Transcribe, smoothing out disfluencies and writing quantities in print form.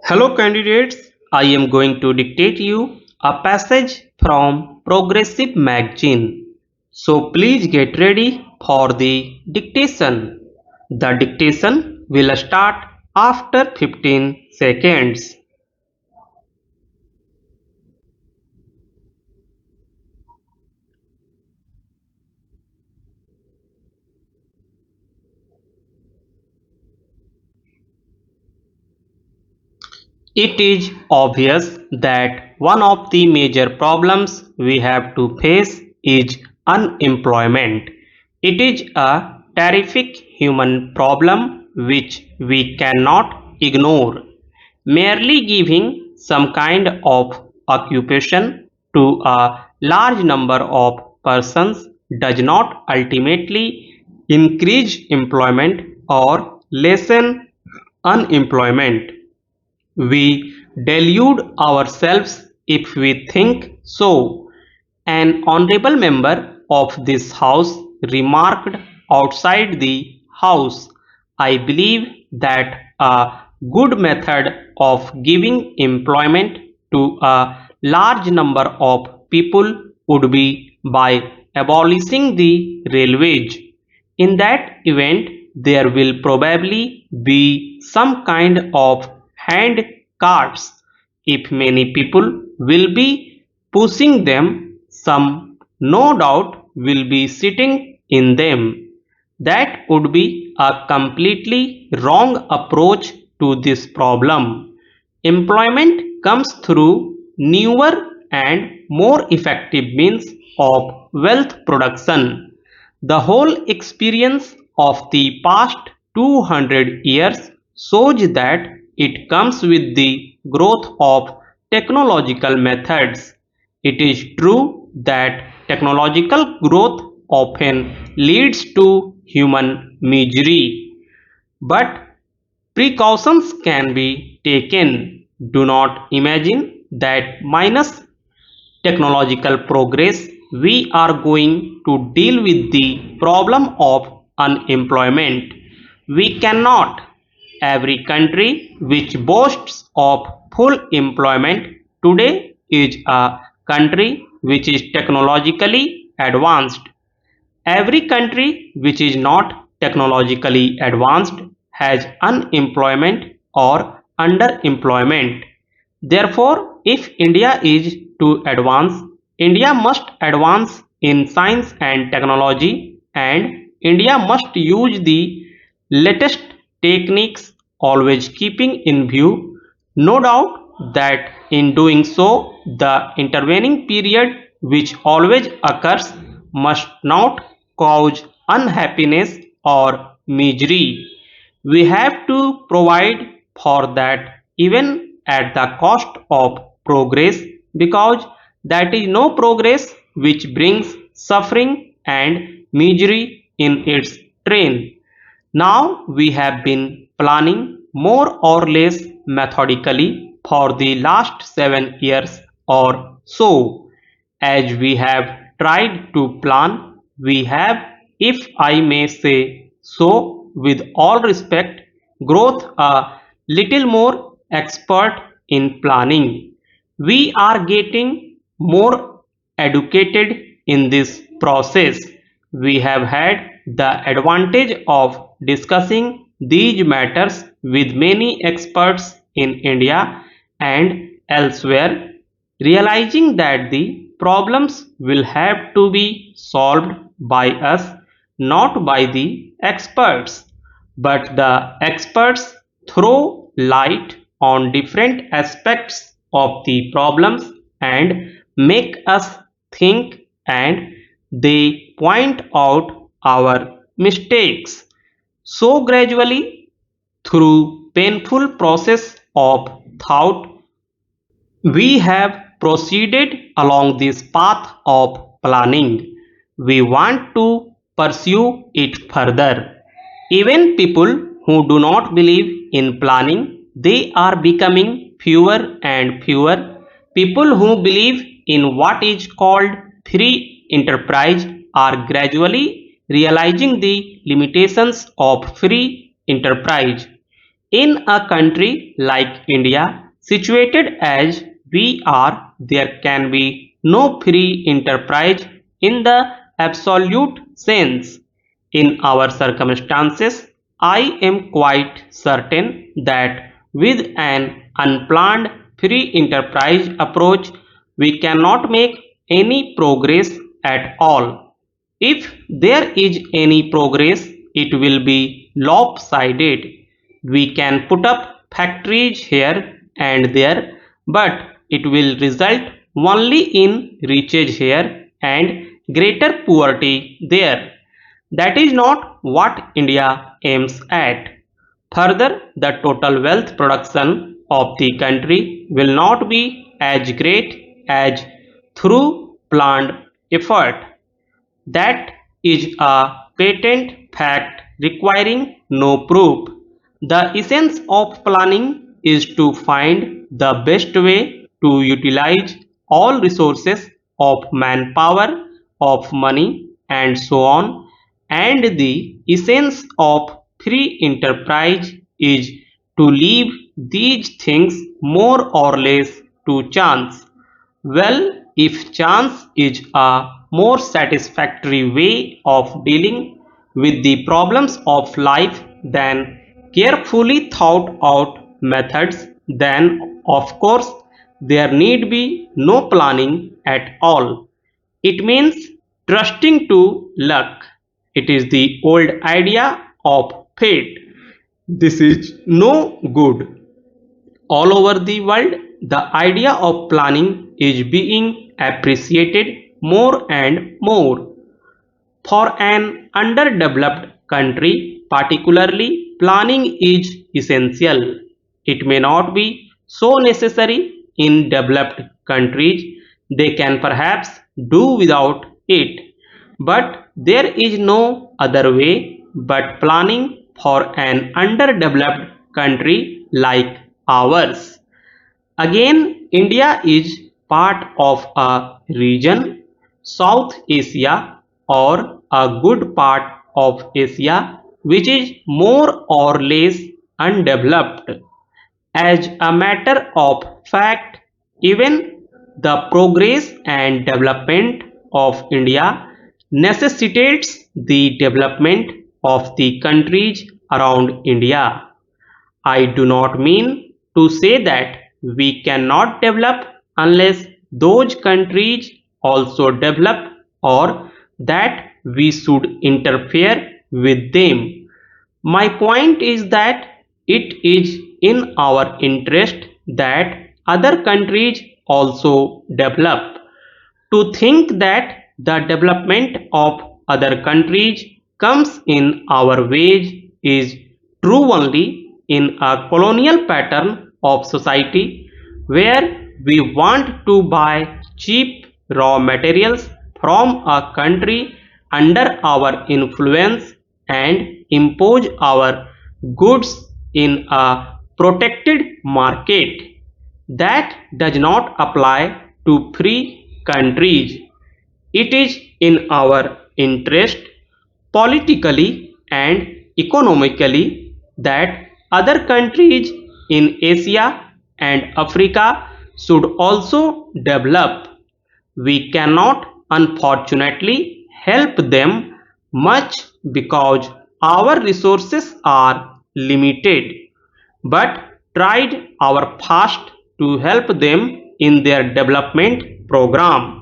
Hello candidates, I am going to dictate you a passage from Progressive magazine. So please get ready for the dictation. The dictation will start after 15 seconds. It is obvious that one of the major problems we have to face is unemployment. It is a terrific human problem which we cannot ignore. Merely giving some kind of occupation to a large number of persons does not ultimately increase employment or lessen unemployment. We delude ourselves if we think so. An honorable member of this House remarked outside the House, I believe that a good method of giving employment to a large number of people would be by abolishing the railways. In that event, there will probably be some kind of hand carts. If many people will be pushing them, some no doubt will be sitting in them. That would be a completely wrong approach to this problem. Employment comes through newer and more effective means of wealth production. The whole experience of the past 200 years shows that it comes with the growth of technological methods. It is true that technological growth often leads to human misery, but precautions can be taken. Do not imagine that minus technological progress we are going to deal with the problem of unemployment. We cannot. Every country which boasts of full employment today is a country which is technologically advanced. Every country which is not technologically advanced has unemployment or underemployment. Therefore, if India is to advance, India must advance in science and technology, and India must use the latest techniques, always keeping in view, no doubt, that in doing so the intervening period which always occurs must not cause unhappiness or misery. We have to provide for that even at the cost of progress, because that is no progress which brings suffering and misery in its train. Now we have been planning more or less methodically for the last 7 years or so. As we have tried to plan, we have, if I may say so, with all respect, growth a little more expert in planning. We are getting more educated in this process. We have had the advantage of discussing these matters with many experts in India and elsewhere, realizing that the problems will have to be solved by us, not by the experts, but the experts throw light on different aspects of the problems and make us think, and they point out our mistakes. So gradually, through painful process of thought, we have proceeded along this path of planning. We want to pursue it further. Even people who do not believe in planning, they are becoming fewer and fewer. People who believe in what is called free enterprise are gradually realizing the limitations of free enterprise. In a country like India, situated as we are, there can be no free enterprise in the absolute sense. In our circumstances, I am quite certain that with an unplanned free enterprise approach, we cannot make any progress at all. If there is any progress, it will be lopsided. We can put up factories here and there, but it will result only in riches here and greater poverty there. That is not what India aims at. Further, the total wealth production of the country will not be as great as through planned effort. That is a patent fact requiring no proof. The essence of planning is to find the best way to utilize all resources of manpower, of money, and so on. And the essence of free enterprise is to leave these things more or less to chance. Well, if chance is a more satisfactory way of dealing with the problems of life than carefully thought out methods, then of course there need be no planning at all. It means trusting to luck. It is the old idea of fate. This is no good. All over the world, the idea of planning is being appreciated more and more. For an underdeveloped country, particularly, planning is essential. It may not be so necessary in developed countries, they can perhaps do without it. But there is no other way but planning for an underdeveloped country like ours. Again, India is part of a region, South Asia, or a good part of Asia, which is more or less undeveloped. As a matter of fact, even the progress and development of India necessitates the development of the countries around India. I do not mean to say that we cannot develop unless those countries also develop or that we should interfere with them. My point is that it is in our interest that other countries also develop. To think that the development of other countries comes in our way is true only in a colonial pattern of society where we want to buy cheap raw materials from a country under our influence and impose our goods in a protected market. That does not apply to free countries. It is in our interest, politically and economically, that other countries in Asia and Africa should also develop. We cannot unfortunately help them much because our resources are limited, but tried our best to help them in their development program.